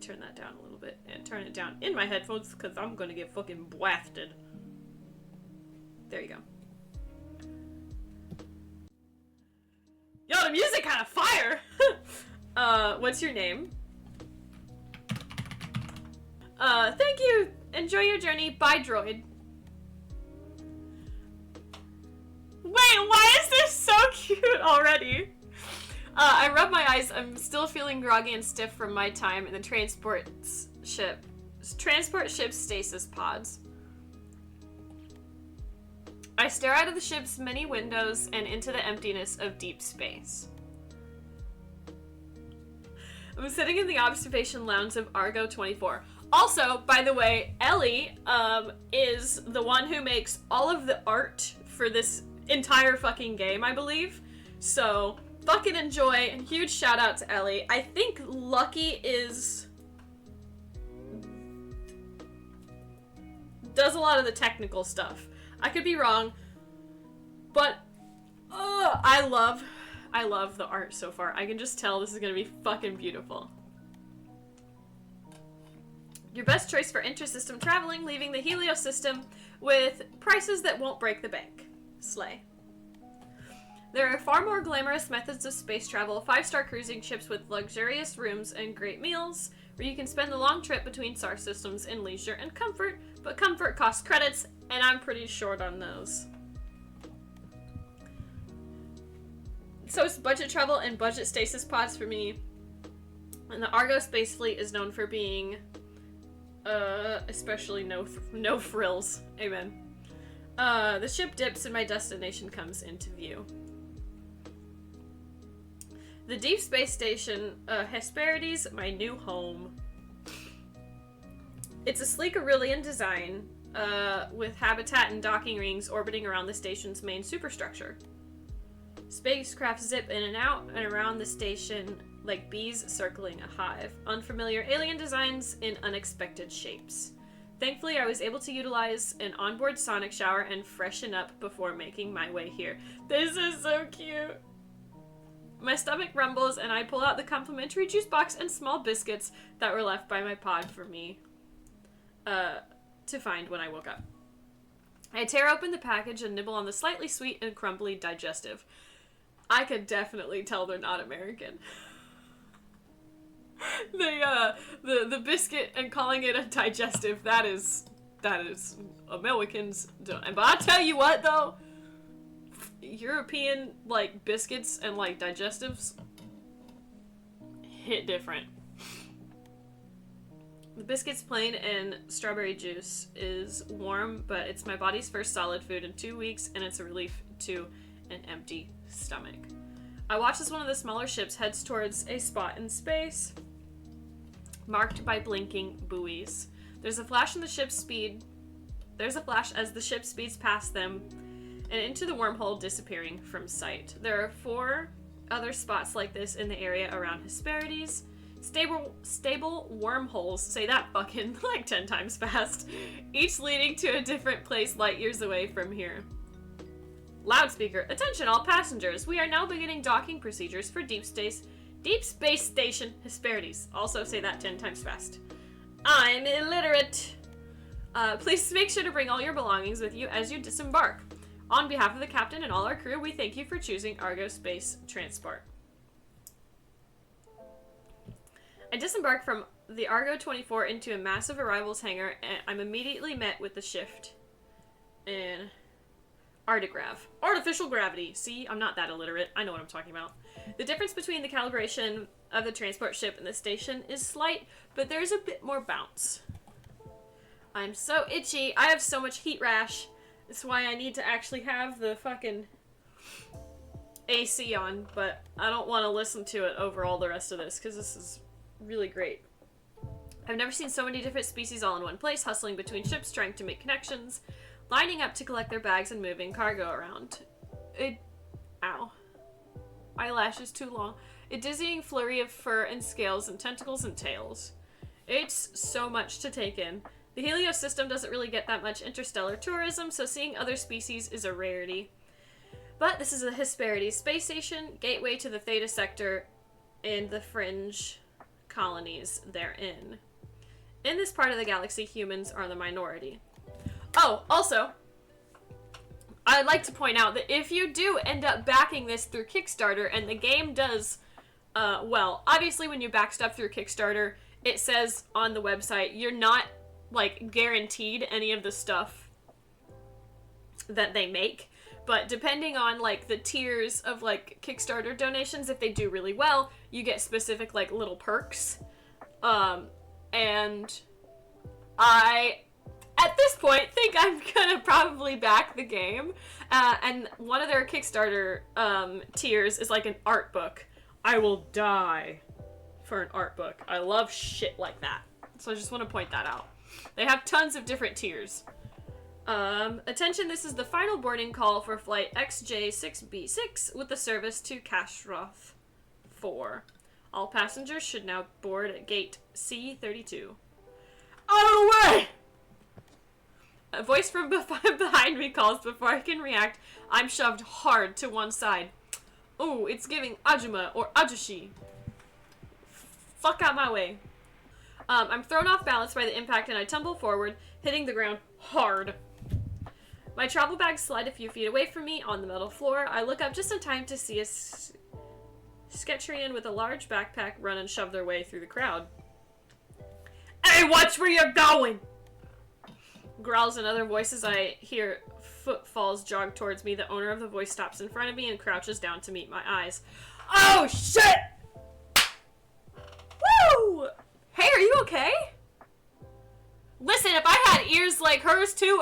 turn that down a little bit and turn it down in my headphones because I'm gonna get fucking blasted. There you go. Yo, the music kind of fire! What's your name? Thank you! Enjoy your journey. Bye, droid. Wait, why is this so cute already? I rub my eyes. I'm still feeling groggy and stiff from my time in the transport ship stasis pods. I stare out of the ship's many windows and into the emptiness of deep space. I'm sitting in the observation lounge of Argo 24. Also, by the way, Ellie is the one who makes all of the art for this entire fucking game, I believe. So, fucking enjoy, and huge shout out to Ellie. I think Lucky does a lot of the technical stuff. I could be wrong, but I love the art so far. I can just tell this is gonna be fucking beautiful. Your best choice for inter-system traveling, leaving the Helios system with prices that won't break the bank. Slay. There are far more glamorous methods of space travel, 5-star cruising ships with luxurious rooms and great meals, where you can spend the long trip between star systems in leisure and comfort, but comfort costs credits, and I'm pretty short on those. So it's budget travel and budget stasis pods for me, and the Argo space fleet is known for being, especially no frills. Amen. The ship dips and my destination comes into view. The Deep Space Station, Hesperides, my new home. It's a sleek Aurelian design, with habitat and docking rings orbiting around the station's main superstructure. Spacecraft zip in and out and around the station like bees circling a hive. Unfamiliar alien designs in unexpected shapes. Thankfully, I was able to utilize an onboard sonic shower and freshen up before making my way here. This is so cute! My stomach rumbles and I pull out the complimentary juice box and small biscuits that were left by my pod for me to find when I woke up. I tear open the package and nibble on the slightly sweet and crumbly digestive. I could definitely tell they're not American. The biscuit and calling it a digestive, that is Americans don't. But I tell you what though, European like biscuits and like digestives hit different. The biscuit's plain and strawberry juice is warm, but it's my body's first solid food in 2 weeks, and it's a relief to an empty stomach. I watch as one of the smaller ships heads towards a spot in space marked by blinking buoys. There's a flash as the ship speeds past them and into the wormhole, disappearing from sight. There are 4 other spots like this in the area around Hesperides. Stable wormholes, say that fucking like 10 times fast, each leading to a different place light years away from here. Loudspeaker, attention all passengers, we are now beginning docking procedures for Deep Space Station Hesperides. Also say that 10 times fast. I'm illiterate. Please make sure to bring all your belongings with you as you disembark. On behalf of the captain and all our crew, we thank you for choosing Argo Space Transport. I disembark from the Argo 24 into a massive arrivals hangar, and I'm immediately met with the shift in Artigrav. Artificial gravity. See, I'm not that illiterate. I know what I'm talking about. The difference between the calibration of the transport ship and the station is slight, but there's a bit more bounce. I'm so itchy. I have so much heat rash. That's why I need to actually have the fucking AC on, but I don't want to listen to it over all the rest of this, because this is really great. I've never seen so many different species all in one place, hustling between ships, trying to make connections, lining up to collect their bags and moving cargo around. Ow. Eyelashes too long. A dizzying flurry of fur and scales and tentacles and tails. It's so much to take in. The Helios system doesn't really get that much interstellar tourism, so seeing other species is a rarity. But this is a Hesperides space station, gateway to the Theta sector in the fringe colonies therein. In this part of the galaxy, humans are the minority. Oh, also, I'd like to point out that if you do end up backing this through Kickstarter, and the game does, well, obviously when you back stuff through Kickstarter, it says on the website, you're not, like, guaranteed any of the stuff that they make. But depending on, like, the tiers of, like, Kickstarter donations, if they do really well, you get specific, like, little perks. And I, at this point, think I'm gonna probably back the game. And one of their Kickstarter tiers is, like, an art book. I will die for an art book. I love shit like that. So I just want to point that out. They have tons of different tiers. Attention, this is the final boarding call for flight XJ6B6 with the service to Kashroth 4. All passengers should now board at gate C32. Out of the way! A voice from behind me calls before I can react. I'm shoved hard to one side. Ooh, it's giving Ajuma or Ajushi. Fuck out my way. I'm thrown off balance by the impact and I tumble forward, hitting the ground hard. My travel bags slide a few feet away from me on the metal floor. I look up just in time to see a Sketchrian with a large backpack run and shove their way through the crowd. Hey, watch where you're going! Growls and other voices. I hear footfalls jog towards me. The owner of the voice stops in front of me and crouches down to meet my eyes. Oh, shit! Woo! Hey, are you okay? Listen, if I had ears like hers too,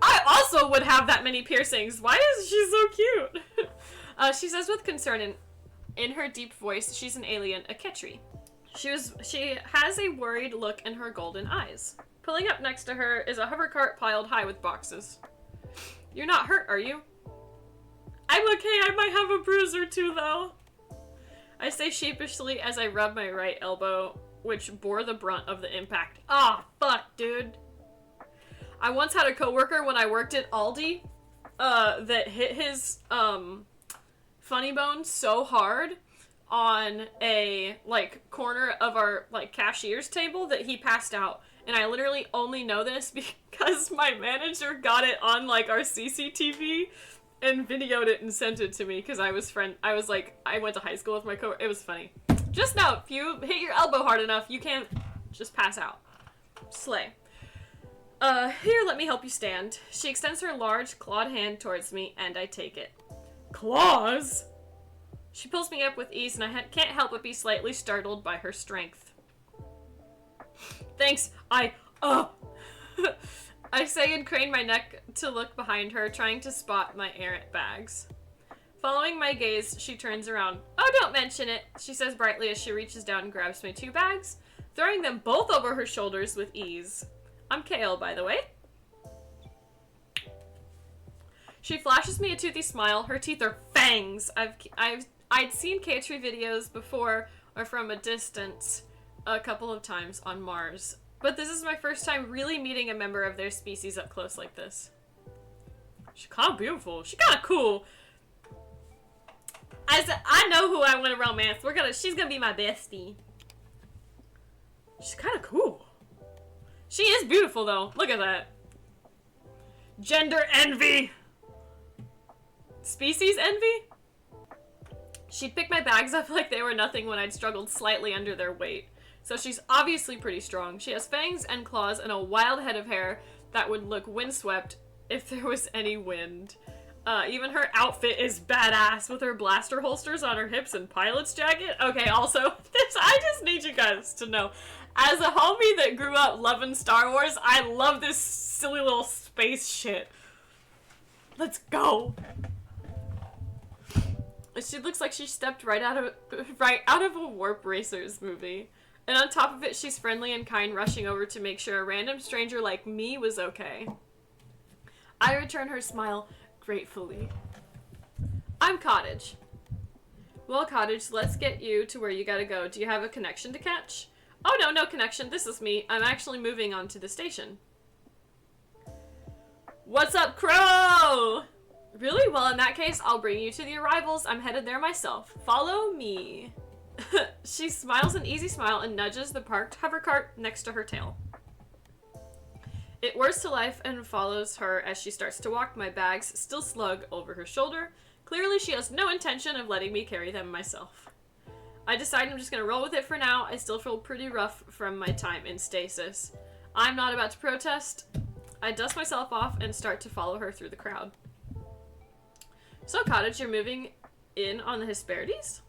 I also would have that many piercings. Why is she so cute? She says with concern in her deep voice, she's an alien, a Ketri. She has a worried look in her golden eyes. Pulling up next to her is a hover cart piled high with boxes. You're not hurt, are you? I'm okay, I might have a bruise or two though. I say sheepishly as I rub my right elbow, which bore the brunt of the impact. Ah, fuck, dude. I once had a coworker when I worked at Aldi, that hit his, funny bone so hard on a, like, corner of our, like, cashier's table that he passed out. And I literally only know this because my manager got it on, like, our CCTV and videoed it and sent it to me because I went to high school with my coworker. It was funny. Just know, if you hit your elbow hard enough, you can't just pass out. Slay. Here, let me help you stand. She extends her large, clawed hand towards me, and I take it. Claws? She pulls me up with ease, and I can't help but be slightly startled by her strength. Thanks, I say and crane my neck to look behind her, trying to spot my errant bags. Following my gaze, she turns around. Oh, don't mention it, she says brightly as she reaches down and grabs my 2 bags, throwing them both over her shoulders with ease. I'm Kale, by the way. She flashes me a toothy smile. Her teeth are fangs. I'd seen K-Tree videos before or from a distance a couple of times on Mars, but this is my first time really meeting a member of their species up close like this. She's kind of beautiful. She's kind of cool. I know who I want to romance. She's gonna be my bestie. She's kind of cool. She is beautiful, though. Look at that. Gender envy. Species envy? She'd pick my bags up like they were nothing when I'd struggled slightly under their weight. So she's obviously pretty strong. She has fangs and claws and a wild head of hair that would look windswept if there was any wind. Even her outfit is badass with her blaster holsters on her hips and pilot's jacket. Okay, also, I just need you guys to know. As a homie that grew up loving Star Wars, I love this silly little space shit. Let's go. She looks like she stepped right out of a Warp Racers movie. And on top of it, she's friendly and kind, rushing over to make sure a random stranger like me was okay. I return her smile gratefully. I'm Cottage. Well, Cottage, let's get you to where you gotta go. Do you have a connection to catch? Oh, no connection. This is me. I'm actually moving on to the station. What's up, Crow? Really? Well, in that case, I'll bring you to the arrivals. I'm headed there myself. Follow me. She smiles an easy smile and nudges the parked hover cart next to her tail. It whirs to life and follows her as she starts to walk, my bags still slung over her shoulder. Clearly she has no intention of letting me carry them myself. I decide I'm just going to roll with it for now. I still feel pretty rough from my time in stasis. I'm not about to protest. I dust myself off and start to follow her through the crowd. So, Cottage, you're moving in on the Hesperides?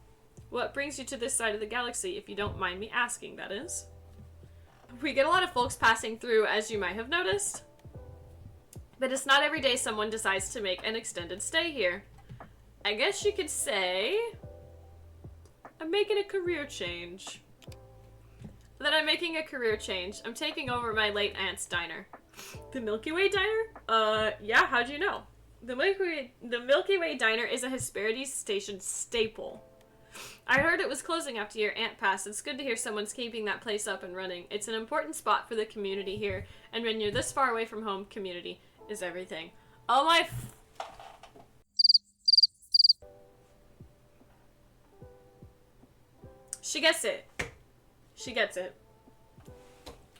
What brings you to this side of the galaxy, if you don't mind me asking, that is? We get a lot of folks passing through, as you might have noticed. But it's not every day someone decides to make an extended stay here. I guess you could say I'm making a career change. That I'm making a career change. I'm taking over my late aunt's diner. The Milky Way diner? Yeah, how'd you know? The Milky Way diner is a Hesperides station staple. I heard it was closing after your aunt passed. It's good to hear someone's keeping that place up and running. It's an important spot for the community here, and when you're this far away from home, community is everything. Oh my She gets it. She gets it.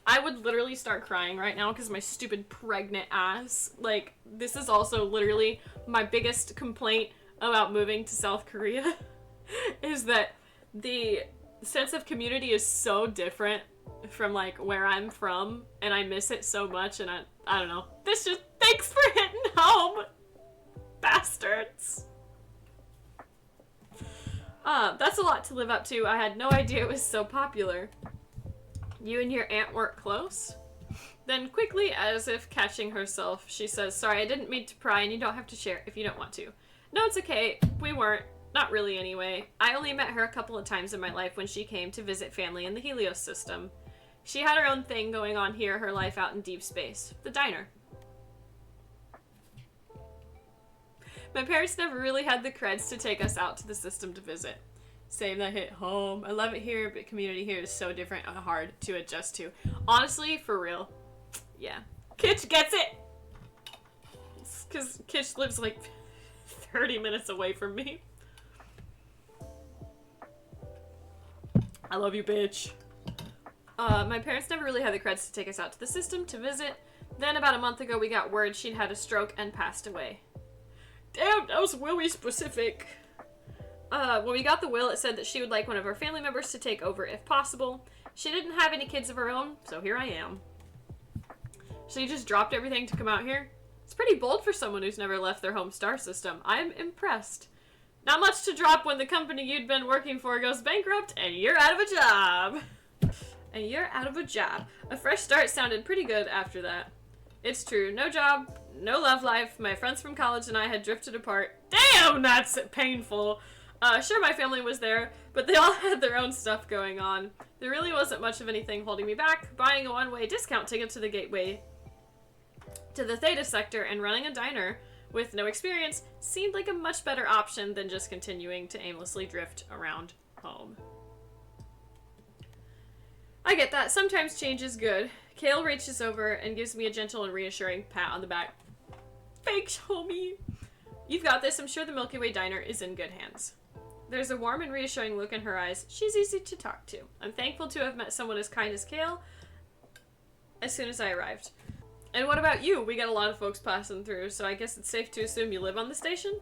I would literally start crying right now because my stupid pregnant ass. Like, this is also literally my biggest complaint about moving to South Korea is that the sense of community is so different from, like, where I'm from, and I miss it so much, and I don't know. This just, thanks for hitting home, bastards. That's a lot to live up to. I had no idea it was so popular. You and your aunt weren't close? Then quickly, as if catching herself, she says, sorry, I didn't mean to pry, and you don't have to share if you don't want to. No, it's okay. We weren't. Not really, anyway. I only met her a couple of times in my life when she came to visit family in the Helios system. She had her own thing going on here, her life out in deep space. The diner. My parents never really had the creds to take us out to the system to visit. Same that hit home. I love it here, but community here is so different and hard to adjust to. Honestly, for real. Yeah. Kitch gets it! Because Kitch lives like 30 minutes away from me. I love you, bitch. My parents never really had the creds to take us out to the system to visit. Then about a month ago, we got word she'd had a stroke and passed away. Damn, that was really specific. When we got the will, it said that she would like one of her family members to take over if possible. She didn't have any kids of her own, so here I am. She just dropped everything to come out here. It's pretty bold for someone who's never left their home star system. I'm impressed. Not much to drop when the company you'd been working for goes bankrupt and you're out of a job. And you're out of a job. A fresh start sounded pretty good after that. It's true. No job, no love life. My friends from college and I had drifted apart. Damn, that's painful. Sure, my family was there, but they all had their own stuff going on. There really wasn't much of anything holding me back. Buying a one-way discount ticket to the gateway to the Theta sector and running a diner with no experience seemed like a much better option than just continuing to aimlessly drift around home. I get that. Sometimes change is good. Kale reaches over and gives me a gentle and reassuring pat on the back. Thanks, homie. You've got this. I'm sure the Milky Way diner is in good hands. There's a warm and reassuring look in her eyes. She's easy to talk to. I'm thankful to have met someone as kind as Kale as soon as I arrived. And what about you? We got a lot of folks passing through, so I guess it's safe to assume you live on the station?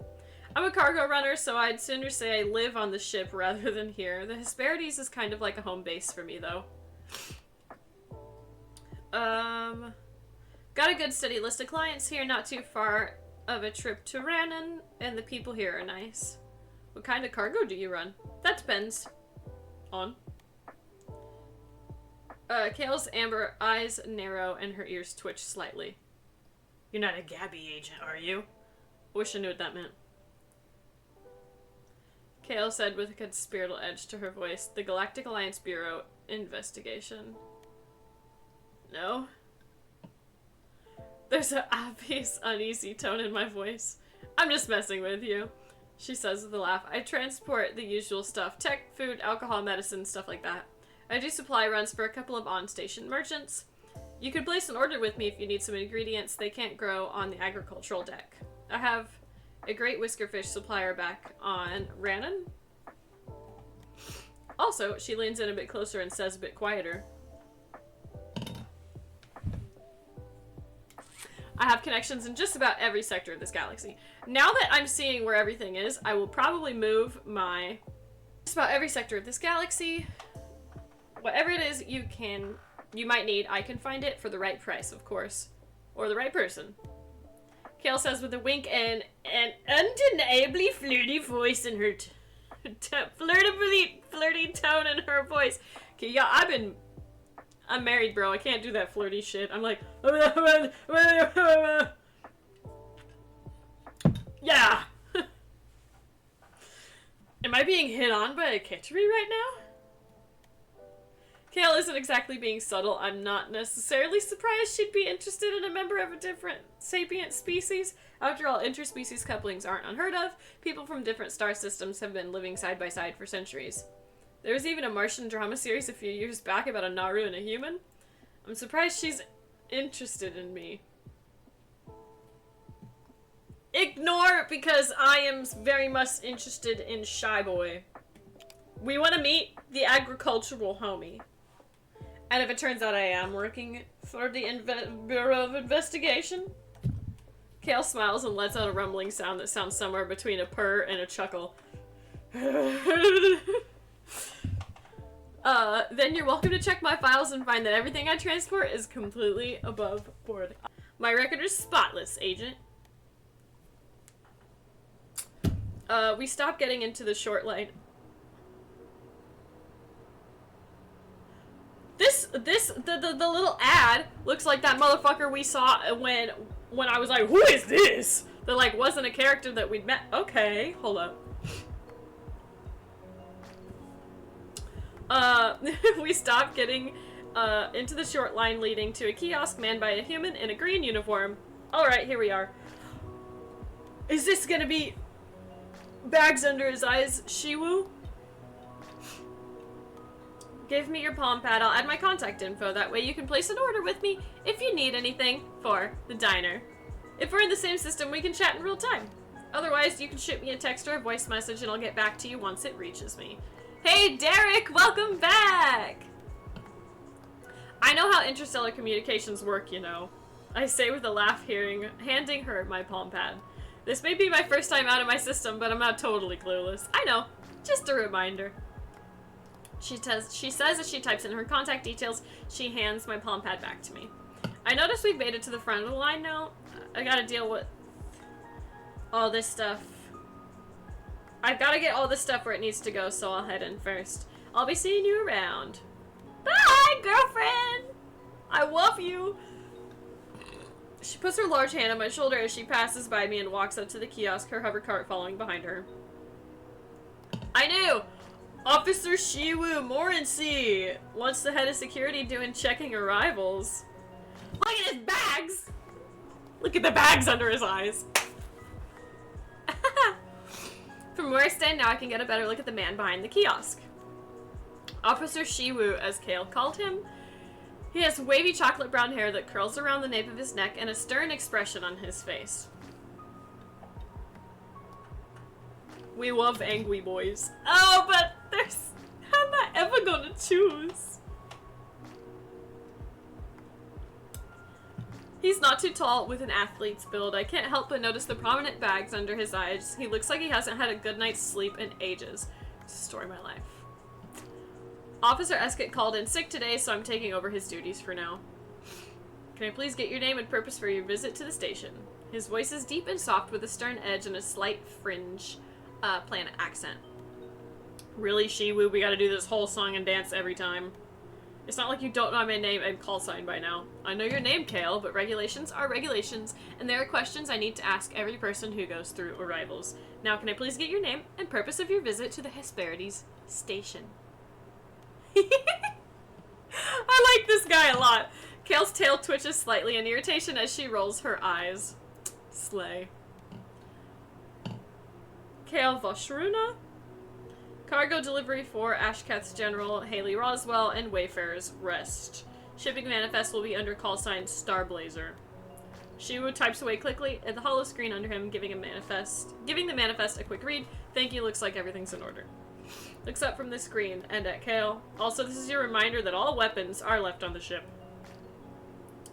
I'm a cargo runner, so I'd sooner say I live on the ship rather than here. The Hesperides is kind of like a home base for me, though. Got a good steady list of clients here, not too far of a trip to Rannon, and the people here are nice. What kind of cargo do you run? That depends on. Kale's amber eyes narrow and her ears twitch slightly. You're not a Gabby agent, are you? Wish I knew what that meant. Kale said with a conspiratorial edge to her voice, the Galactic Alliance Bureau investigation. No? There's an obvious uneasy tone in my voice. I'm just messing with you, she says with a laugh. I transport the usual stuff. Tech, food, alcohol, medicine, stuff like that. I do supply runs for a couple of on-station merchants. You could place an order with me if you need some ingredients they can't grow on the agricultural deck. I have a great whiskerfish supplier back on Rannon. Also, she leans in a bit closer and says a bit quieter. I have connections in just about every sector of this galaxy. Now that I'm seeing where everything is, I will probably move my... just about every sector of this galaxy. Whatever it is you might need, I can find it for the right price, of course. Or the right person. Kale says with a wink and an undeniably flirty voice in her... flirty tone in her voice. Okay, yeah, I'm married, bro. I can't do that flirty shit. I'm like... yeah! Am I being hit on by a kitchery right now? Kale isn't exactly being subtle. I'm not necessarily surprised she'd be interested in a member of a different sapient species. After all, interspecies couplings aren't unheard of. People from different star systems have been living side by side for centuries. There was even a Martian drama series a few years back about a Naru and a human. I'm surprised she's interested in me. Ignore, because I am very much interested in Shy Boy. We want to meet the agricultural homie. And if it turns out I am working for the Bureau of Investigation... Kale smiles and lets out a rumbling sound that sounds somewhere between a purr and a chuckle. Then you're welcome to check my files and find that everything I transport is completely above board. My record is spotless, Agent. We stopped getting into the short line. The little ad looks like that motherfucker we saw when I was like, who is this? That like wasn't a character that we'd met. Okay, hold up. We stopped getting into the short line leading to a kiosk manned by a human in a green uniform. Alright, here we are. Is this gonna be bags under his eyes, Shiwu? Give me your palm pad. I'll add my contact info. That way you can place an order with me if you need anything for the diner. If we're in the same system, we can chat in real time. Otherwise, you can shoot me a text or a voice message and I'll get back to you once it reaches me. Hey, Derek! Welcome back! I know how interstellar communications work, you know. I say with a laugh, handing her my palm pad. This may be my first time out of my system, but I'm not totally clueless. I know. Just a reminder. She says as she types in her contact details, she hands my palm pad back to me. I notice we've made it to the front of the line now. I gotta deal with all this stuff. I've gotta get all this stuff where it needs to go, so I'll head in first. I'll be seeing you around. Bye, girlfriend! I love you! She puts her large hand on my shoulder as she passes by me and walks up to the kiosk, her hover cart following behind her. I knew! Officer Shiwu Morency wants the head of security doing checking arrivals. Look at his bags! Look at the bags under his eyes. From where I stand now, I can get a better look at the man behind the kiosk. Officer Shiwu, as Kale called him. He has wavy chocolate brown hair that curls around the nape of his neck and a stern expression on his face. We love angry boys. Oh, but how am I ever gonna choose? He's not too tall with an athlete's build. I can't help but notice the prominent bags under his eyes. He looks like he hasn't had a good night's sleep in ages. It's the story of my life. Officer Escott called in sick today, so I'm taking over his duties for now. Can I please get your name and purpose for your visit to the station? His voice is deep and soft with a stern edge and a slight fringe planet accent. Really, Shiwu? We gotta do this whole song and dance every time. It's not like you don't know my name and call sign by now. I know your name, Kale, but regulations are regulations, and there are questions I need to ask every person who goes through arrivals. Now, can I please get your name and purpose of your visit to the Hesperides station? I like this guy a lot. Kale's tail twitches slightly in irritation as she rolls her eyes. Slay. Kale Voshruna. Cargo delivery for Ashketh's General, Haley Roswell, and Wayfarer's Rest. Shipping manifest will be under call sign Starblazer. Shiwu types away quickly at the hollow screen under him, giving the manifest a quick read. Thank you, looks like everything's in order. Looks up from the screen and at Kale. Also, this is your reminder that all weapons are left on the ship.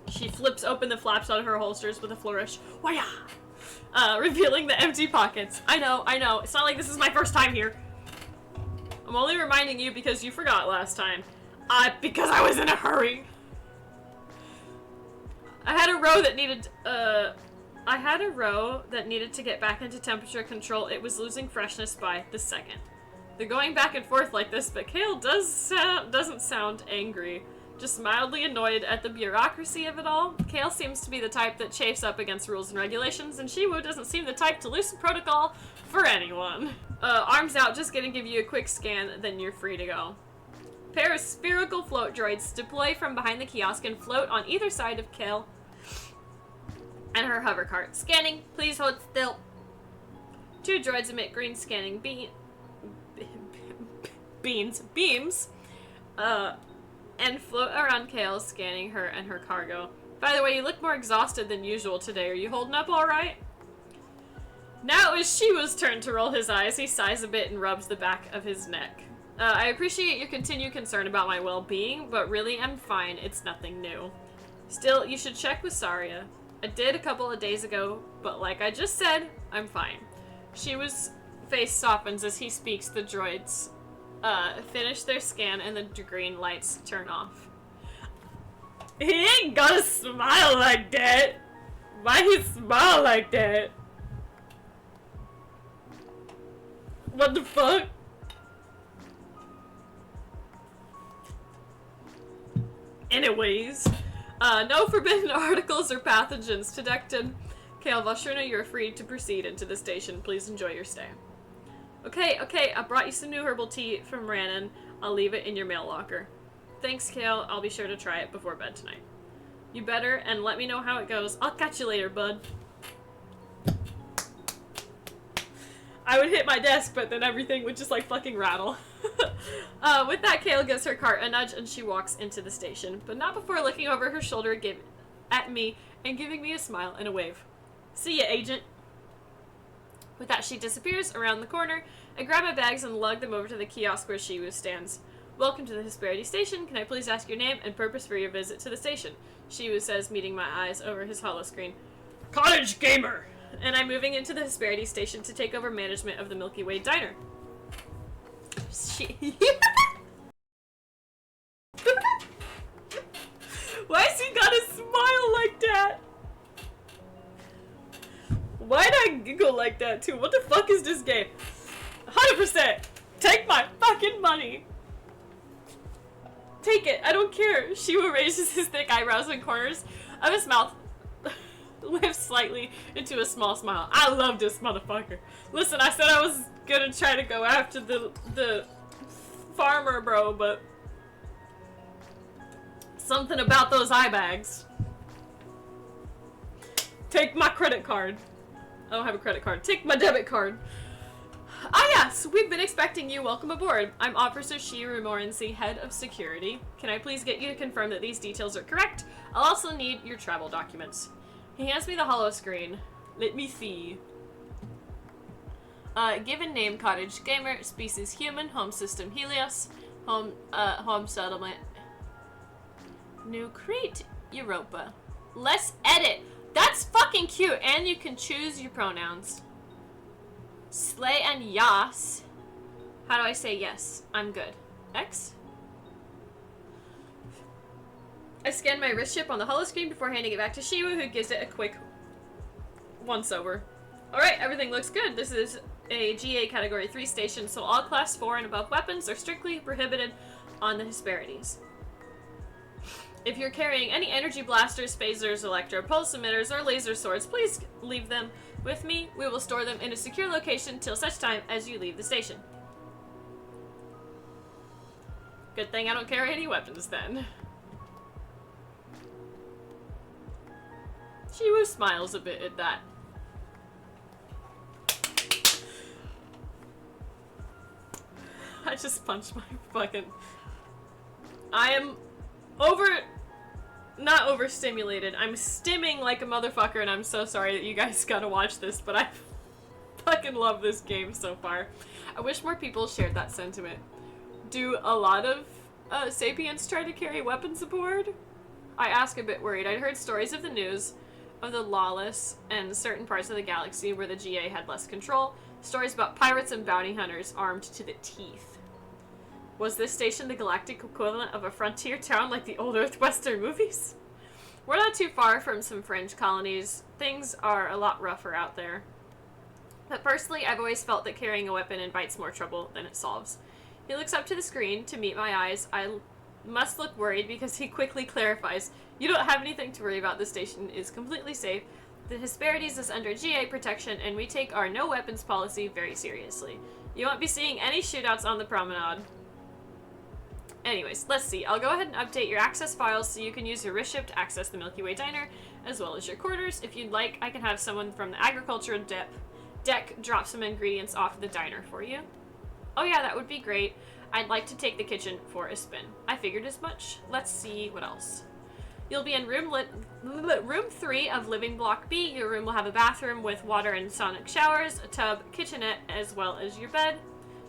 She flips open the flaps on her holsters with a flourish. Waya! Revealing the empty pockets. I know. It's not like this is my first time here. I'm only reminding you because you forgot last time. Because I was in a hurry. I had a row that needed to get back into temperature control. It was losing freshness by the second. They're going back and forth like this, but Kale doesn't sound angry. Just mildly annoyed at the bureaucracy of it all. Kale seems to be the type that chafes up against rules and regulations, and Shiwu doesn't seem the type to loosen protocol for anyone. Arms out, just gonna give you a quick scan, then you're free to go. Pair of spherical float droids deploy from behind the kiosk and float on either side of Kale and her hover cart. Scanning, please hold still. 2 droids emit green scanning beams, and float around Kale, scanning her and her cargo. By the way, you look more exhausted than usual today. Are you holding up alright? Now it was Shiwu's turn to roll his eyes. He sighs a bit and rubs the back of his neck. I appreciate your continued concern about my well-being, but really I'm fine. It's nothing new. Still, you should check with Saria. I did a couple of days ago, but like I just said, I'm fine. Shiwu's face softens as he speaks. The droids finish their scan and the green lights turn off. He ain't gotta smile like that. Why he smile like that? What the fuck? Anyways, no forbidden articles or pathogens detected. Kale Valshurna, you're free to proceed into the station. Please enjoy your stay. Okay, I brought you some new herbal tea from Rannon. I'll leave it in your mail locker. Thanks, Kale. I'll be sure to try it before bed tonight. You better, and let me know how it goes. I'll catch you later, bud. I would hit my desk, but then everything would just, like, fucking rattle. With that, Kale gives her cart a nudge, and she walks into the station, but not before looking over her shoulder at me and giving me a smile and a wave. See ya, agent. With that, she disappears around the corner. I grab my bags and lug them over to the kiosk where Shiwu stands. Welcome to the Hesperity Station. Can I please ask your name and purpose for your visit to the station? Shiwu says, meeting my eyes over his holoscreen. Cottage Gamer! And I'm moving into the Hesperity Station to take over management of the Milky Way Diner. Why's he gotta smile like that? Why'd I giggle like that too? What the fuck is this game? 100%! Take my fucking money! Take it, I don't care. Shiwu raises his thick eyebrows and corners of his mouth lifts slightly into a small smile. I love this motherfucker. Listen, I said I was gonna try to go after the farmer bro, but something about those eye bags. Take my credit card. I don't have a credit card. Take my debit card. Ah yes, we've been expecting you. Welcome aboard. I'm Officer Shiru Morency, Head of Security. Can I please get you to confirm that these details are correct? I'll also need your travel documents. He hands me the holo screen. Let me see. Given name Cottage Gamer, species human, home system Helios, home settlement New Crete, Europa. Let's edit. That's fucking cute, and you can choose your pronouns. Slay and yas. How do I say yes? I'm good. X? I scan my wrist chip on the holoscreen before handing it back to Shiwu, who gives it a quick once-over. Alright, everything looks good. This is a GA Category 3 station, so all Class 4 and above weapons are strictly prohibited on the Hesperities. If you're carrying any energy blasters, phasers, electro pulse emitters, or laser swords, please leave them with me. We will store them in a secure location till such time as you leave the station. Good thing I don't carry any weapons then. Shiwu smiles a bit at that. I just punched my fucking... I am not overstimulated. I'm stimming like a motherfucker, and I'm so sorry that you guys gotta watch this, but fucking love this game so far. I wish more people shared that sentiment. Do a lot of Sapiens try to carry weapons aboard? I ask a bit worried. I'd heard stories of the news of the lawless and certain parts of the galaxy where the GA had less control. Stories about pirates and bounty hunters armed to the teeth. Was this station the galactic equivalent of a frontier town like the old Earth Western movies? We're not too far from some fringe colonies. Things are a lot rougher out there. But personally, I've always felt that carrying a weapon invites more trouble than it solves. He looks up to the screen to meet my eyes. I must look worried because he quickly clarifies, "You don't have anything to worry about. The station is completely safe. The Hesperides is under GA protection, and we take our no weapons policy very seriously. You won't be seeing any shootouts on the promenade." Anyways, let's see. I'll go ahead and update your access files so you can use your wrist ship to access the Milky Way Diner, as well as your quarters. If you'd like, I can have someone from the agriculture deck drop some ingredients off the diner for you. Oh yeah, that would be great. I'd like to take the kitchen for a spin. I figured as much. Let's see what else. You'll be in room 3 of living block B. Your room will have a bathroom with water and sonic showers, a tub, kitchenette, as well as your bed.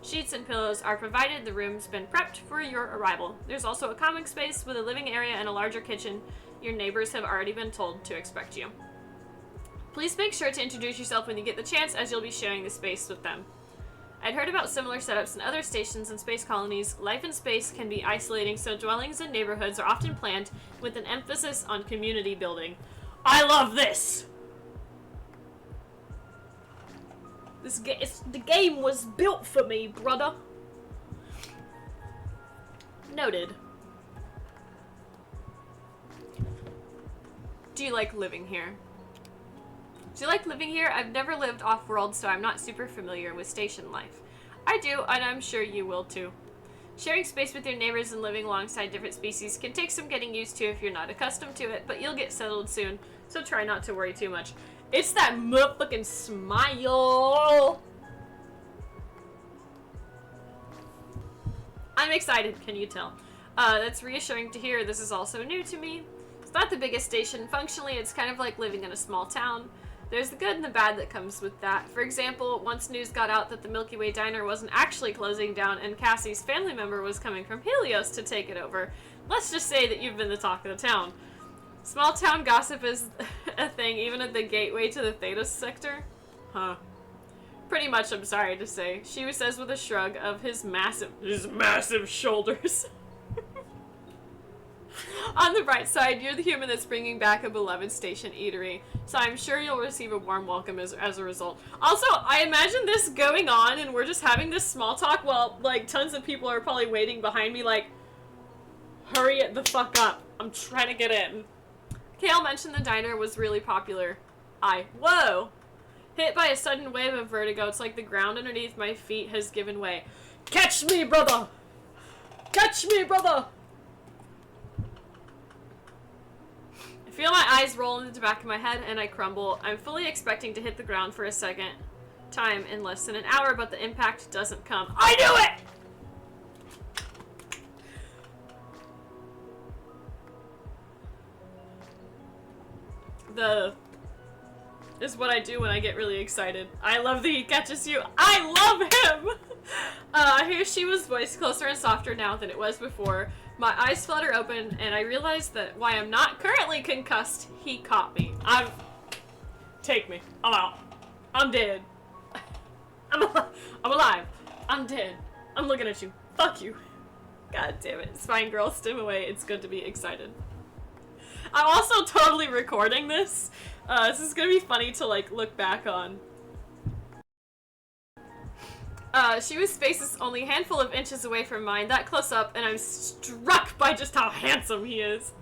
Sheets and pillows are provided. The room's been prepped for your arrival. There's also a common space with a living area and a larger kitchen. Your neighbors have already been told to expect you. Please make sure to introduce yourself when you get the chance, as you'll be sharing the space with them. I'd heard about similar setups in other stations and space colonies. Life in space can be isolating, so dwellings and neighborhoods are often planned with an emphasis on community building. I love this! The game was built for me, brother. Noted. Do you like living here? Do you like living here? I've never lived off-world, so I'm not super familiar with station life. I do, and I'm sure you will too. Sharing space with your neighbors and living alongside different species can take some getting used to if you're not accustomed to it, but you'll get settled soon, so try not to worry too much. It's that motherfucking smile! I'm excited, can you tell? That's reassuring to hear. This is also new to me. It's not the biggest station. Functionally, it's kind of like living in a small town. There's the good and the bad that comes with that. For example, once news got out that the Milky Way Diner wasn't actually closing down and Cassie's family member was coming from Helios to take it over, let's just say that you've been the talk of the town. Small town gossip is a thing even at the gateway to the Theta sector? Huh. Pretty much, I'm sorry to say. She says with a shrug of his massive shoulders. On the bright side, you're the human that's bringing back a beloved station eatery, so I'm sure you'll receive a warm welcome as a result. Also, I imagine this going on and we're just having this small talk while, like, tons of people are probably waiting behind me like, hurry it the fuck up. I'm trying to get in. Kale mentioned the diner was really popular. Whoa! Hit by a sudden wave of vertigo, it's like the ground underneath my feet has given way. Catch me, brother! Catch me, brother! I feel my eyes roll into the back of my head and I crumble. I'm fully expecting to hit the ground for a second time in less than an hour, but the impact doesn't come. I knew it! Is what I do when I get really excited. I love that he catches you. I love him! Here she was, voice closer and softer now than it was before. My eyes flutter open, and I realize that while I'm not currently concussed, he caught me. Take me. I'm out. I'm dead. I'm alive. I'm dead. I'm looking at you. Fuck you. God damn it. It's fine, girl. Stim away. It's good to be excited. I'm also totally recording this. This is gonna be funny to, like, look back on. She was faces only a handful of inches away from mine, that close up, and I'm struck by just how handsome he is.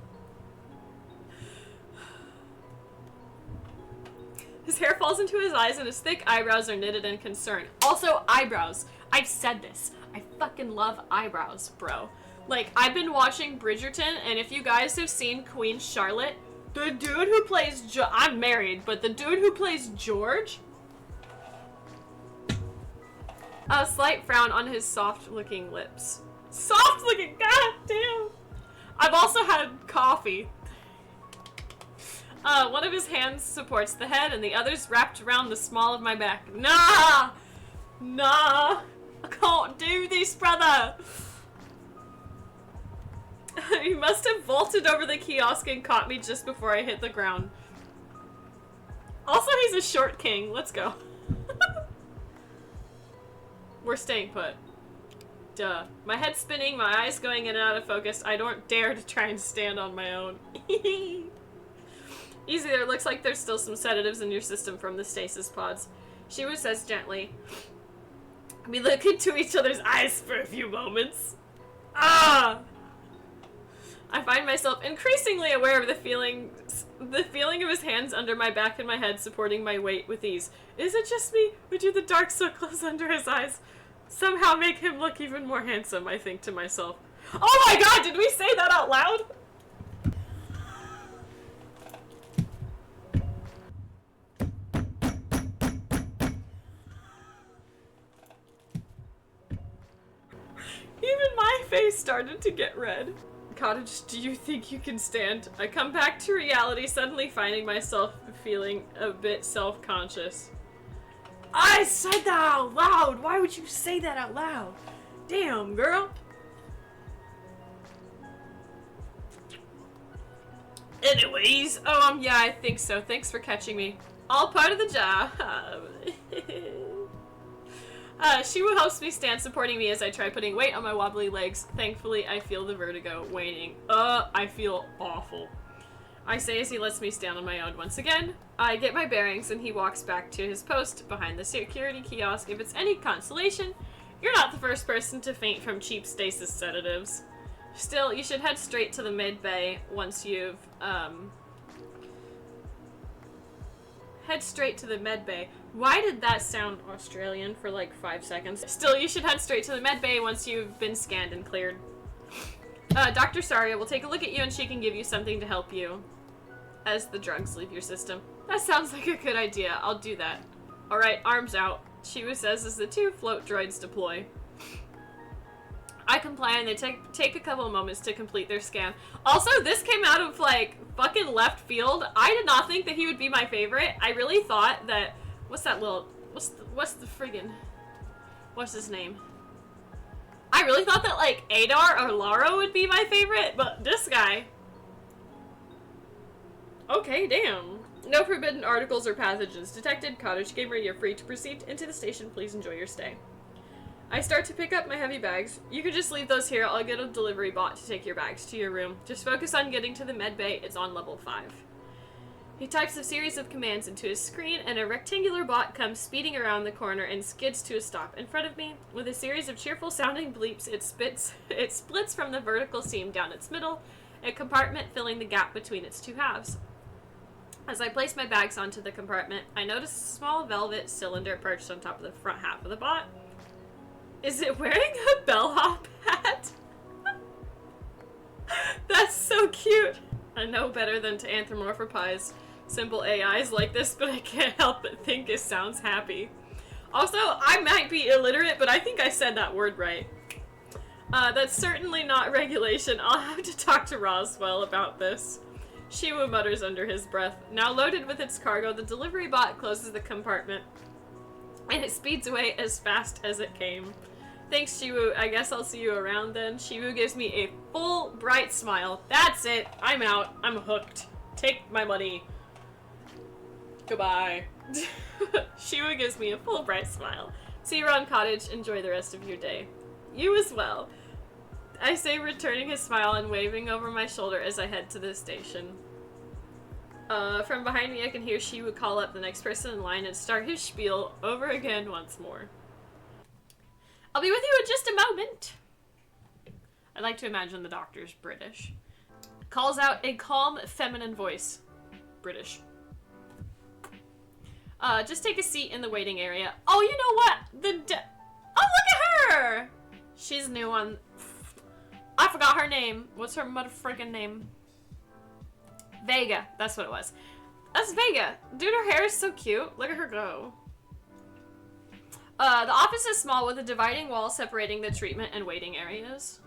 His hair falls into his eyes and his thick eyebrows are knitted in concern. Also, eyebrows. I've said this. I fucking love eyebrows, bro. Like, I've been watching Bridgerton, and if you guys have seen Queen Charlotte, the dude who plays I'm married, but the dude who plays George? A slight frown on his soft-looking lips. Soft-looking? God damn! I've also had coffee. One of his hands supports the head and the other's wrapped around the small of my back. Nah! Nah! I can't do this, brother! He must have vaulted over the kiosk and caught me just before I hit the ground. Also, he's a short king. Let's go. We're staying put. Duh. My head's spinning, my eyes going in and out of focus. I don't dare to try and stand on my own. Easy there. Looks like there's still some sedatives in your system from the stasis pods. Shiwu says gently. We look into each other's eyes for a few moments. Ah! I find myself increasingly aware of the feeling of his hands under my back and my head supporting my weight with ease. Is it just me, or do the dark circles under his eyes somehow make him look even more handsome, I think to myself. Oh my god, did we say that out loud? Even my face started to get red. Cottage, do you think you can stand? I come back to reality, suddenly finding myself feeling a bit self-conscious. I said that out loud! Why would you say that out loud? Damn, girl! Anyways, yeah, I think so. Thanks for catching me. All part of the job. Shiwu helps me stand, supporting me as I try putting weight on my wobbly legs. Thankfully, I feel the vertigo waning. I feel awful. I say as he lets me stand on my own once again. I get my bearings and he walks back to his post behind the security kiosk. If it's any consolation, you're not the first person to faint from cheap stasis sedatives. Still, you should head straight to the mid-bay once you've, head straight to the med bay. Why did that sound Australian for like 5 seconds? Still, you should head straight to the med bay once you've been scanned and cleared. Dr. Saria will take a look at you and she can give you something to help you as the drugs leave your system. That sounds like a good idea. I'll do that. Alright, arms out. Shiwu says as the two float droids deploy. I comply and they take a couple of moments to complete their scan. Also, this came out of like fucking left field. I did not think that he would be my favorite. I really thought that what's his name? I really thought that like Adar or Lara would be my favorite, but this guy. Okay, damn. No forbidden articles or pathogens detected. Cottage Gamer, you're free to proceed into the station. Please enjoy your stay. I start to pick up my heavy bags. You could just leave those here. I'll get a delivery bot to take your bags to your room. Just focus on getting to the med bay. It's on level 5. He types a series of commands into his screen, and a rectangular bot comes speeding around the corner and skids to a stop in front of me. With a series of cheerful-sounding bleeps, it splits from the vertical seam down its middle, a compartment filling the gap between its two halves. As I place my bags onto the compartment, I notice a small velvet cylinder perched on top of the front half of the bot. Is it wearing a bellhop hat? That's so cute! I know better than to anthropomorphize simple AIs like this, but I can't help but think it sounds happy. Also, I might be illiterate, but I think I said that word right. That's certainly not regulation. I'll have to talk to Roswell about this. Shiwu mutters under his breath. Now loaded with its cargo, the delivery bot closes the compartment, and it speeds away as fast as it came. Thanks, Shiwu. I guess I'll see you around then. Shiwu gives me a full, bright smile. That's it. I'm out. I'm hooked. Take my money. Goodbye. Shiwu gives me a full, bright smile. See you around Cottage. Enjoy the rest of your day. You as well. I say, returning his smile and waving over my shoulder as I head to the station. From behind me, I can hear Shiwu call up the next person in line and start his spiel over again once more. I'll be with you in just a moment. I like to imagine the doctor's British. Calls out a calm, feminine voice. British. Just take a seat in the waiting area. Oh, you know what? Oh, look at her! She's new on... I forgot her name. What's her motherfucking name? Vega. That's what it was. That's Vega. Dude, her hair is so cute. Look at her go. The office is small with a dividing wall separating the treatment and waiting areas.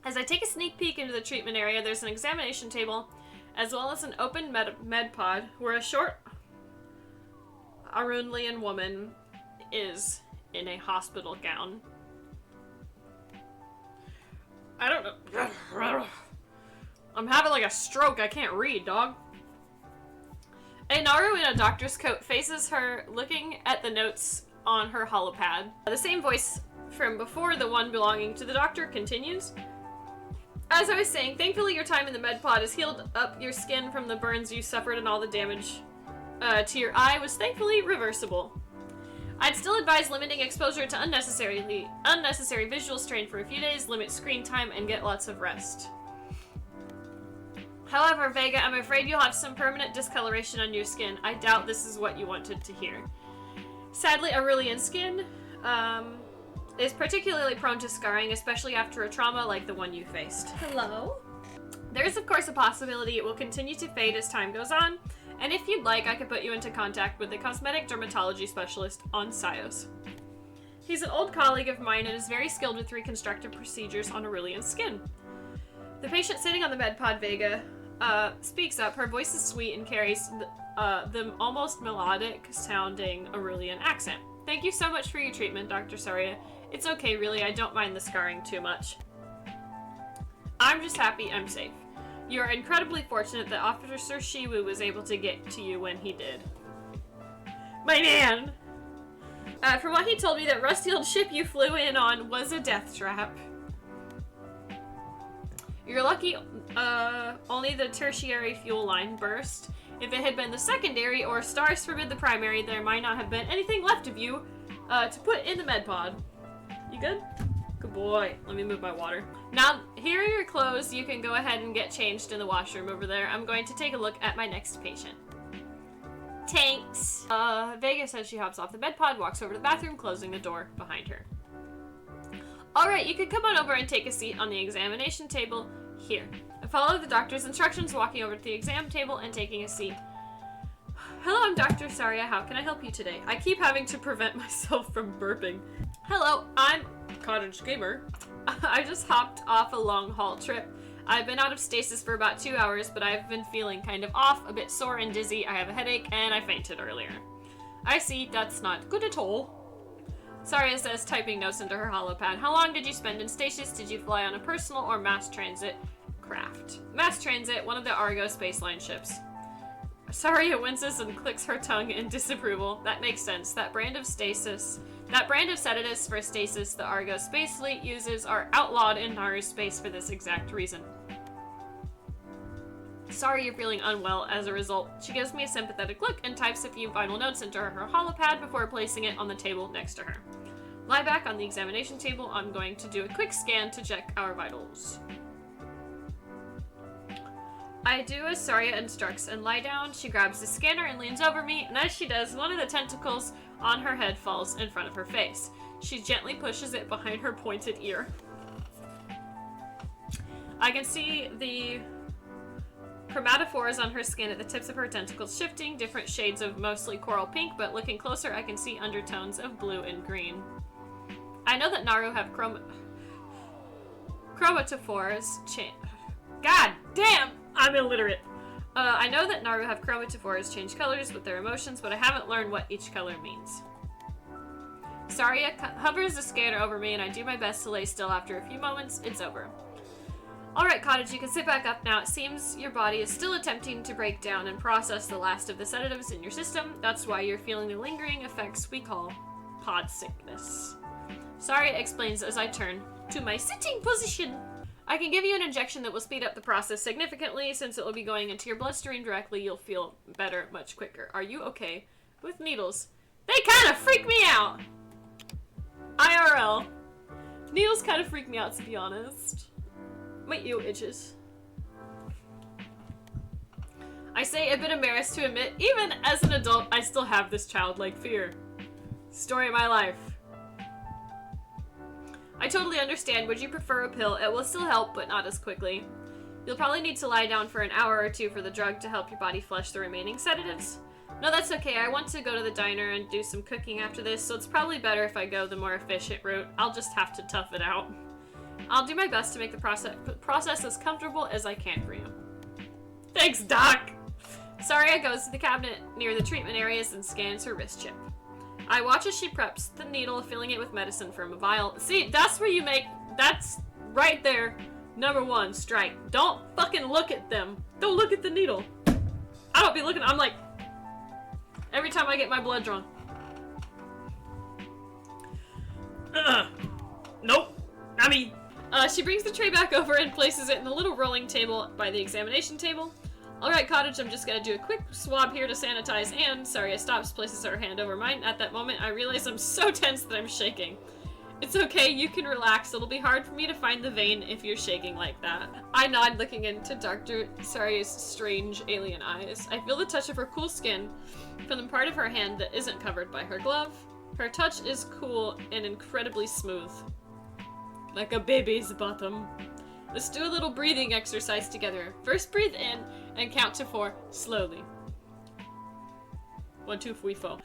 As I take a sneak peek into the treatment area, there's an examination table, as well as an open med pod where a short Arunlian woman is in a hospital gown. I don't know. I'm having like a stroke. I can't read, dog. A Naru in a doctor's coat faces her, looking at the notes on her holopad. The same voice from before, the one belonging to the doctor, continues. As I was saying, thankfully your time in the med pod has healed up your skin from the burns you suffered, and all the damage to your eye was thankfully reversible. I'd still advise limiting exposure to unnecessary visual strain for a few days, limit screen time, and get lots of rest. However, Vega, I'm afraid you'll have some permanent discoloration on your skin. I doubt this is what you wanted to hear. Sadly, Aurelian skin is particularly prone to scarring, especially after a trauma like the one you faced. Hello? There is, of course, a possibility it will continue to fade as time goes on, and if you'd like, I could put you into contact with a cosmetic dermatology specialist on Sios. He's an old colleague of mine and is very skilled with reconstructive procedures on Aurelian skin. The patient sitting on the med pod, Vega, speaks up. Her voice is sweet and carries the almost melodic sounding Aurelian accent. Thank you so much for your treatment, Dr. Saria. It's okay, really. I don't mind the scarring too much. I'm just happy I'm safe. You're incredibly fortunate that Officer Shiwu was able to get to you when he did. My man! From what he told me, that rusty old ship you flew in on was a death trap. You're lucky only the tertiary fuel line burst. If it had been the secondary, or stars forbid the primary, there might not have been anything left of you to put in the med pod. You good? Good boy. Let me move my water. Now, here are your clothes. You can go ahead and get changed in the washroom over there. I'm going to take a look at my next patient. Thanks. Vega says she hops off the med pod, walks over to the bathroom, closing the door behind her. Alright, you can come on over and take a seat on the examination table here. I follow the doctor's instructions, walking over to the exam table and taking a seat. Hello, I'm Dr. Saria. How can I help you today? I keep having to prevent myself from burping. Hello, I'm Cottage Gamer. I just hopped off a long haul trip. I've been out of stasis for about 2 hours, but I've been feeling kind of off, a bit sore and dizzy. I have a headache, and I fainted earlier. I see, that's not good at all. Saria says, typing notes into her holopad. How long did you spend in stasis? Did you fly on a personal or mass transit craft? Mass transit, one of the Argo spaceline ships. Saria winces and clicks her tongue in disapproval. That makes sense. That brand of sedatives for stasis the Argo space fleet uses are outlawed in Naru's space for this exact reason. Sorry you're feeling unwell as a result. She gives me a sympathetic look and types a few final notes into her holopad before placing it on the table next to her. Lie back on the examination table. I'm going to do a quick scan to check our vitals. I do as Saria instructs and lie down. She grabs the scanner and leans over me, and as she does, one of the tentacles on her head falls in front of her face. She gently pushes it behind her pointed ear. I can see the chromatophores on her skin at the tips of her tentacles shifting, different shades of mostly coral pink, but looking closer I can see undertones of blue and green. I know that Naru have chromatophores God damn! I'm illiterate. I know that Naru have chromatophores change colors with their emotions, but I haven't learned what each color means. Saria hovers the scanner over me, and I do my best to lay still. After a few moments, it's over. Alright, Cottage, you can sit back up now. It seems your body is still attempting to break down and process the last of the sedatives in your system. That's why you're feeling the lingering effects we call pod sickness. Saria explains as I turn to my sitting position. I can give you an injection that will speed up the process significantly. Since it will be going into your bloodstream directly, you'll feel better much quicker. Are you okay with needles? They kind of freak me out! IRL. Needles kind of freak me out, to be honest. My ear itches. I say, a bit embarrassed to admit, even as an adult, I still have this childlike fear. Story of my life. I totally understand. Would you prefer a pill? It will still help, but not as quickly. You'll probably need to lie down for an hour or two for the drug to help your body flush the remaining sedatives. No, that's okay. I want to go to the diner and do some cooking after this, so it's probably better if I go the more efficient route. I'll just have to tough it out. I'll do my best to make the process as comfortable as I can for you. Thanks, Doc! Saria goes to the cabinet near the treatment areas and scans her wrist chip. I watch as she preps the needle, filling it with medicine from a vial. See, that's where you make... That's right there. Number 1, strike. Don't fucking look at them. Don't look at the needle. I don't be looking... I'm like... Every time I get my blood drawn. Nope. I mean... she brings the tray back over and places it in the little rolling table by the examination table. Alright, Cottage, I'm just gonna do a quick swab here to sanitize, and Saria stops, places her hand over mine. At that moment, I realize I'm so tense that I'm shaking. It's okay, you can relax. It'll be hard for me to find the vein if you're shaking like that. I nod, looking into Dr. Saria's strange alien eyes. I feel the touch of her cool skin from the part of her hand that isn't covered by her glove. Her touch is cool and incredibly smooth. Like a baby's bottom. Let's do a little breathing exercise together. First breathe in and count to 4 slowly. 1, 2, 3, 4.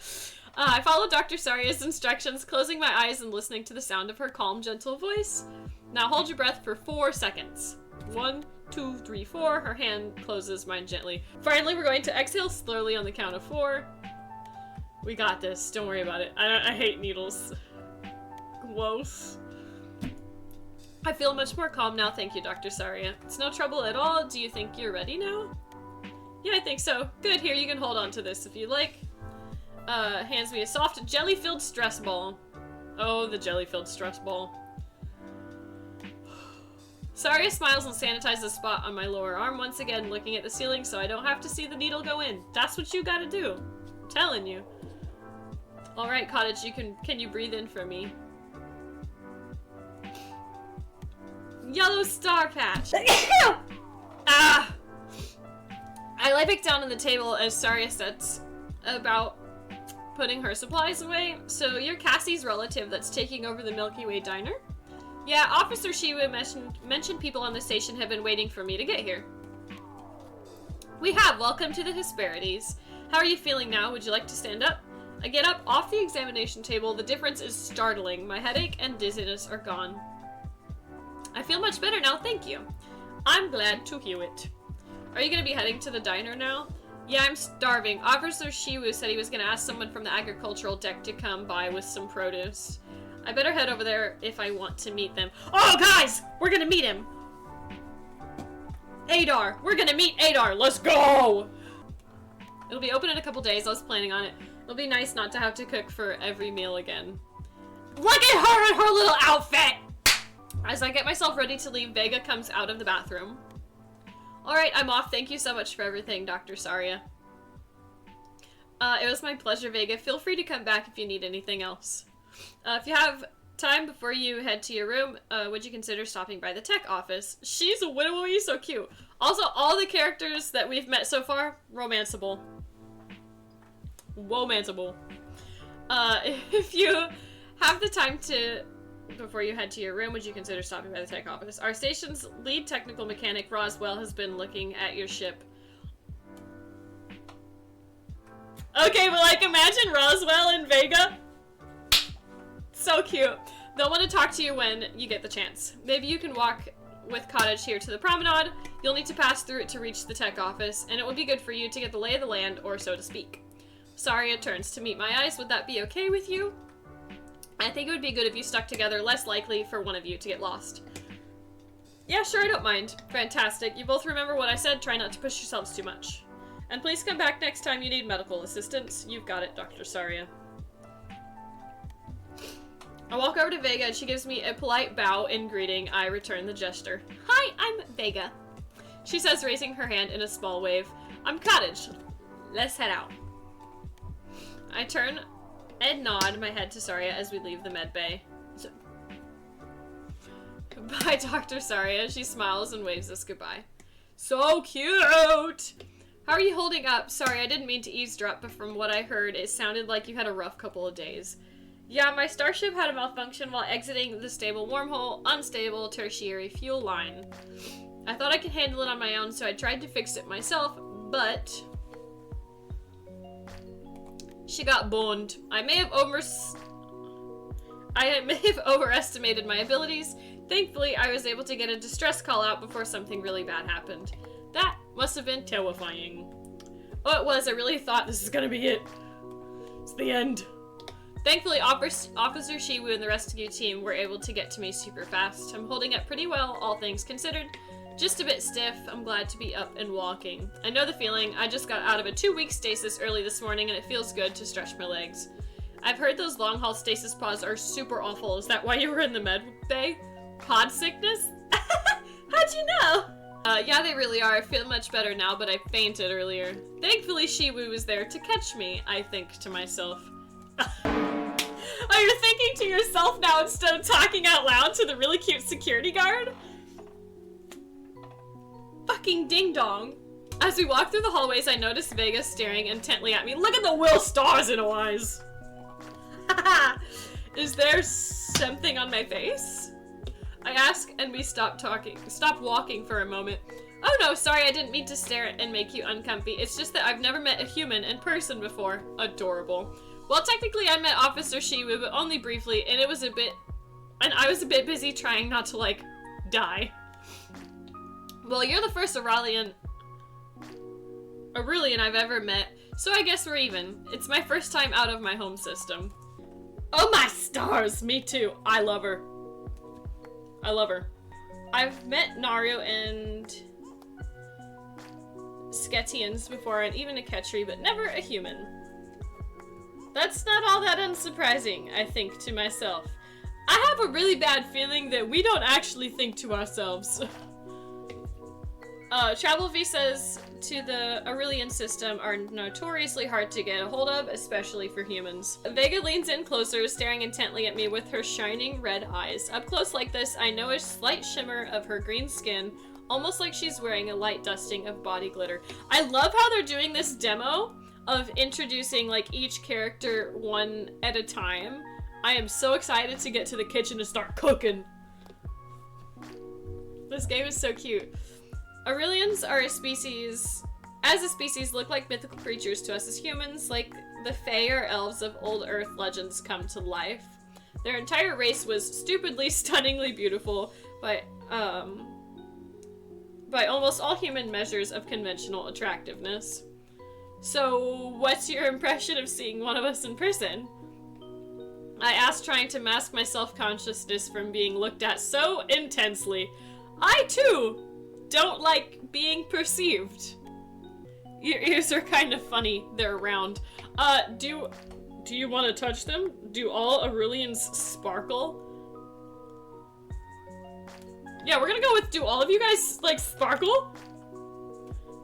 I follow Dr. Saria's instructions, closing my eyes and listening to the sound of her calm, gentle voice. Now hold your breath for 4 seconds. 1, 2, 3, 4. Her hand closes mine gently. Finally, we're going to exhale slowly on the count of 4. We got this. Don't worry about it. I hate needles. Gross. I feel much more calm now, thank you, Dr. Saria. It's no trouble at all. Do you think you're ready now? Yeah, I think so. Good, here, you can hold on to this if you like. Hands me a soft, jelly-filled stress ball. Oh, the jelly-filled stress ball. Saria smiles and sanitizes the spot on my lower arm, once again looking at the ceiling so I don't have to see the needle go in. That's what you gotta do. I'm telling you. Alright, Cottage, can you breathe in for me? Yellow star patch. Ah! I lay back down on the table as Saria sets about putting her supplies away. So you're Cassie's relative that's taking over the Milky Way diner? Yeah, Officer Shiwa mentioned people on the station have been waiting for me to get here. We have. Welcome to the Hesperides. How are you feeling now? Would you like to stand up? I get up off the examination table. The difference is startling. My headache and dizziness are gone. I feel much better now, thank you. I'm glad to hear it. Are you going to be heading to the diner now? Yeah, I'm starving. Officer Shiwu said he was going to ask someone from the agricultural deck to come by with some produce. I better head over there if I want to meet them. Oh, guys! We're going to meet him! Adar! We're going to meet Adar! Let's go! It'll be open in a couple days. I was planning on it. It'll be nice not to have to cook for every meal again. Look at her in her little outfit! As I get myself ready to leave, Vega comes out of the bathroom. Alright, I'm off. Thank you so much for everything, Dr. Saria. It was my pleasure, Vega. Feel free to come back if you need anything else. If you have time before you head to your room, would you consider stopping by the tech office? She's a widowy, so cute. Also, all the characters that we've met so far, romanceable. Womanceable. If you have the time to... Before you head to your room, would you consider stopping by the tech office? Our station's lead technical mechanic, Roswell, has been looking at your ship. Okay, but like, imagine Roswell and Vega. So cute. They'll want to talk to you when you get the chance. Maybe you can walk with Cottage here to the promenade. You'll need to pass through it to reach the tech office, and it would be good for you to get the lay of the land, or so to speak. Saria turns to meet my eyes. Would that be okay with you? I think it would be good if you stuck together, less likely for one of you to get lost. Yeah, sure, I don't mind. Fantastic. You both remember what I said, try not to push yourselves too much. And please come back next time you need medical assistance. You've got it, Dr. Saria. I walk over to Vega and she gives me a polite bow in greeting. I return the gesture. Hi, I'm Vega. She says, raising her hand in a small wave. I'm Cottage. Let's head out. I turn and nod my head to Saria as we leave the med bay. Bye, Dr. Saria. She smiles and waves us goodbye. So cute! How are you holding up? Sorry, I didn't mean to eavesdrop, but from what I heard, it sounded like you had a rough couple of days. Yeah, my starship had a malfunction while exiting the stable wormhole, unstable tertiary fuel line. I thought I could handle it on my own, so I tried to fix it myself, but... she got boned. I may have overestimated my abilities. Thankfully, I was able to get a distress call out before something really bad happened. That must have been terrifying. Oh, it was. I really thought this is gonna be it. It's the end. Thankfully, Officer Shiwu and the rescue team were able to get to me super fast. I'm holding up pretty well, all things considered. Just a bit stiff. I'm glad to be up and walking. I know the feeling. I just got out of a 2-week stasis early this morning and it feels good to stretch my legs. I've heard those long-haul stasis pods are super awful. Is that why you were in the med bay? Pod sickness? How'd you know? Yeah, they really are. I feel much better now, but I fainted earlier. Thankfully, Shiwu was there to catch me, I think to myself. Oh, you're thinking to yourself now instead of talking out loud to the really cute security guard? Fucking ding-dong. As we walk through the hallways, I notice Vega staring intently at me. Look at the Will stars in her eyes! Is there something on my face? I ask, and we stop walking for a moment. Oh no, sorry, I didn't mean to stare and make you uncomfy. It's just that I've never met a human in person before. Adorable. Well, technically I met Officer Shiwu, but only briefly, and I was a bit busy trying not to, like, die. Well, you're the first Aurelian I've ever met, so I guess we're even. It's my first time out of my home system. Oh my stars! Me too. I love her. I love her. I've met Naru and Sketians before, and even a Ketri, but never a human. That's not all that unsurprising, I think to myself. I have a really bad feeling that we don't actually think to ourselves. Travel visas to the Aurelian system are notoriously hard to get a hold of, especially for humans. Vega leans in closer, staring intently at me with her shining red eyes. Up close like this, I know a slight shimmer of her green skin, almost like she's wearing a light dusting of body glitter. I love how they're doing this demo of introducing, like, each character one at a time. I am so excited to get to the kitchen and start cooking. This game is so cute. Aurelians are as a species, look like mythical creatures to us as humans, like the Fae or elves of old Earth legends come to life. Their entire race was stupidly, stunningly beautiful by almost all human measures of conventional attractiveness. So, what's your impression of seeing one of us in person? I asked, trying to mask my self-consciousness from being looked at so intensely. I, too, don't like being perceived. Your ears are kind of funny. They're round. Do you want to touch them? Do all Aurelians sparkle? Yeah, we're gonna go with, do all of you guys, like, sparkle?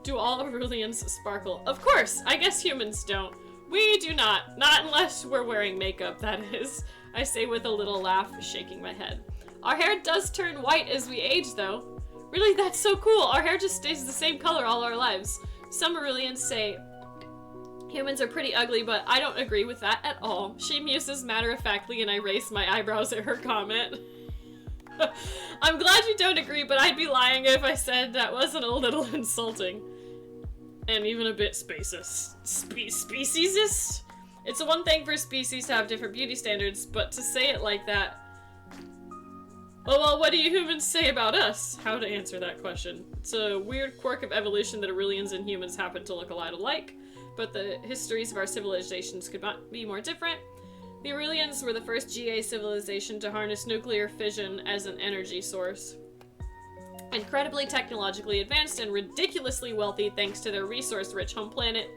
Do all Aurelians sparkle? Of course, I guess humans don't. We do not. Not unless we're wearing makeup, that is. I say with a little laugh, shaking my head. Our hair does turn white as we age, though. Really, that's so cool. Our hair just stays the same color all our lives. Some Aurelians say humans are pretty ugly, but I don't agree with that at all. She muses matter-of-factly, and I raise my eyebrows at her comment. I'm glad you don't agree, but I'd be lying if I said that wasn't a little insulting. And even a bit speciesist. It's a one thing for species to have different beauty standards, but to say it like that... Oh, well, what do you humans say about us? How to answer that question. It's a weird quirk of evolution that Aurelians and humans happen to look a lot alike, but the histories of our civilizations could not be more different. The Aurelians were the first GA civilization to harness nuclear fission as an energy source. Incredibly technologically advanced and ridiculously wealthy thanks to their resource-rich home planet,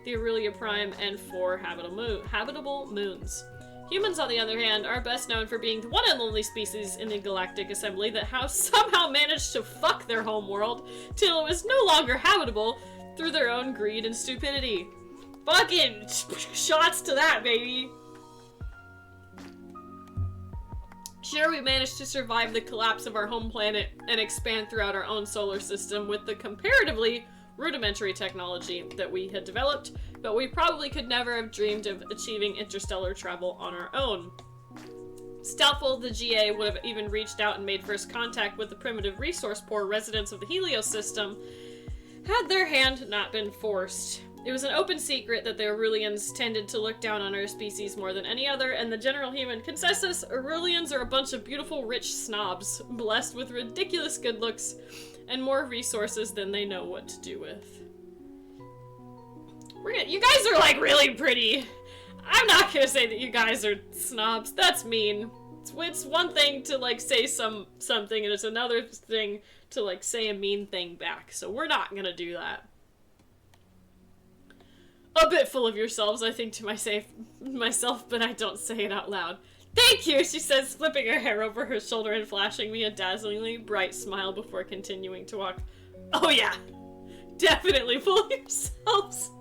the Aurelia Prime, and 4 habitable moons. Humans, on the other hand, are best known for being the one and only species in the Galactic Assembly that have somehow managed to fuck their home world till it was no longer habitable through their own greed and stupidity. Fucking shots to that, baby! Sure, we managed to survive the collapse of our home planet and expand throughout our own solar system with the comparatively rudimentary technology that we had developed, but we probably could never have dreamed of achieving interstellar travel on our own. It's doubtful the GA would have even reached out and made first contact with the primitive resource-poor residents of the Helios system had their hand not been forced. It was an open secret that the Aurelians tended to look down on our species more than any other, and the general human consensus, Aurelians are a bunch of beautiful, rich snobs, blessed with ridiculous good looks and more resources than they know what to do with. You guys are, like, really pretty. I'm not gonna say that you guys are snobs. That's mean. It's one thing to, like, say something, and it's another thing to, like, say a mean thing back. So we're not gonna do that. A bit full of yourselves, I think to myself, but I don't say it out loud. Thank you, she says, flipping her hair over her shoulder and flashing me a dazzlingly bright smile before continuing to walk. Oh yeah, definitely full of yourselves.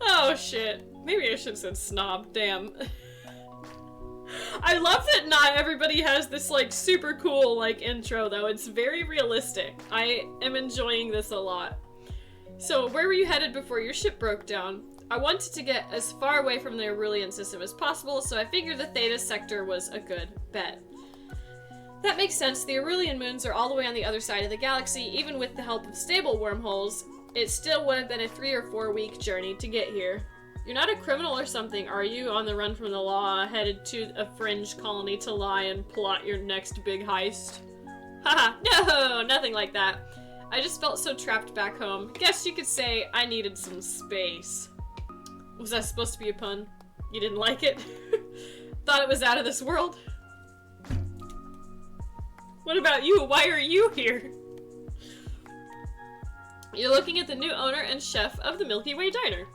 Oh shit, maybe I should have said snob, damn. I love that not everybody has this, like, super cool, like, intro, though. It's very realistic. I am enjoying this a lot. So, where were you headed before your ship broke down? I wanted to get as far away from the Aurelian system as possible, so I figured the Theta sector was a good bet. That makes sense. The Aurelian moons are all the way on the other side of the galaxy. Even with the help of stable wormholes, it still would have been a 3 or 4 week journey to get here. You're not a criminal or something, are you? On the run from the law, headed to a fringe colony to lie and plot your next big heist? Haha, no, nothing like that. I just felt so trapped back home. Guess you could say I needed some space. Was that supposed to be a pun? You didn't like it? Thought it was out of this world? What about you? Why are you here? You're looking at the new owner and chef of the Milky Way Diner.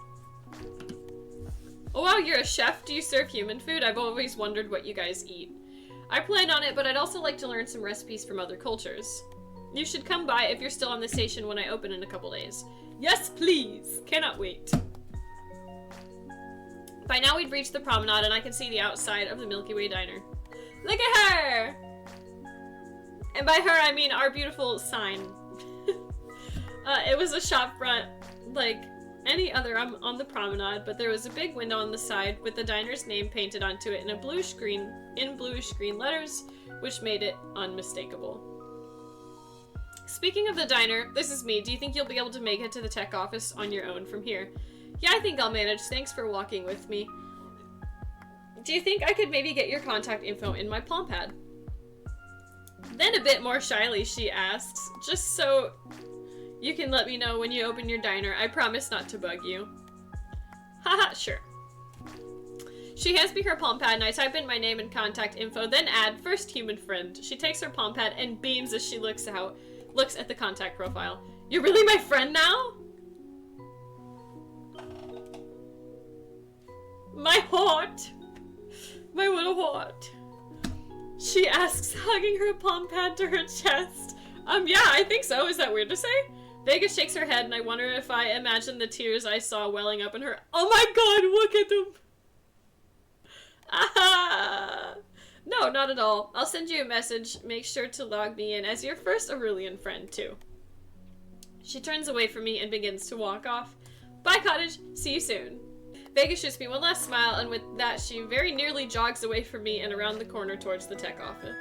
Oh wow, you're a chef? Do you serve human food? I've always wondered what you guys eat. I plan on it, but I'd also like to learn some recipes from other cultures. You should come by if you're still on the station when I open in a couple days. Yes, please! Cannot wait. By now we'd reached the promenade and I could see the outside of the Milky Way Diner. Look at her! And by her, I mean our beautiful sign. It was a shop front, like any other on the promenade, but there was a big window on the side with the diner's name painted onto it in bluish green letters, which made it unmistakable. Speaking of the diner, this is me. Do you think you'll be able to make it to the tech office on your own from here? Yeah, I think I'll manage. Thanks for walking with me. Do you think I could maybe get your contact info in my palm pad? Then a bit more shyly, she asks, just so you can let me know when you open your diner. I promise not to bug you. Haha, sure. She hands me her palm pad and I type in my name and contact info, then add first human friend. She takes her palm pad and beams as she looks at the contact profile. You're really my friend now? My heart. My little heart. She asks, hugging her palm pad to her chest. Yeah, I think so. Is that weird to say? Vega shakes her head and I wonder if I imagine the tears I saw welling up in her. Oh my god, look at them. Ah. No, not at all. I'll send you a message. Make sure to log me in as your first Aurelian friend, too. She turns away from me and begins to walk off. Bye, cottage. See you soon. Vega shoots me one last smile, and with that, she very nearly jogs away from me and around the corner towards the tech office.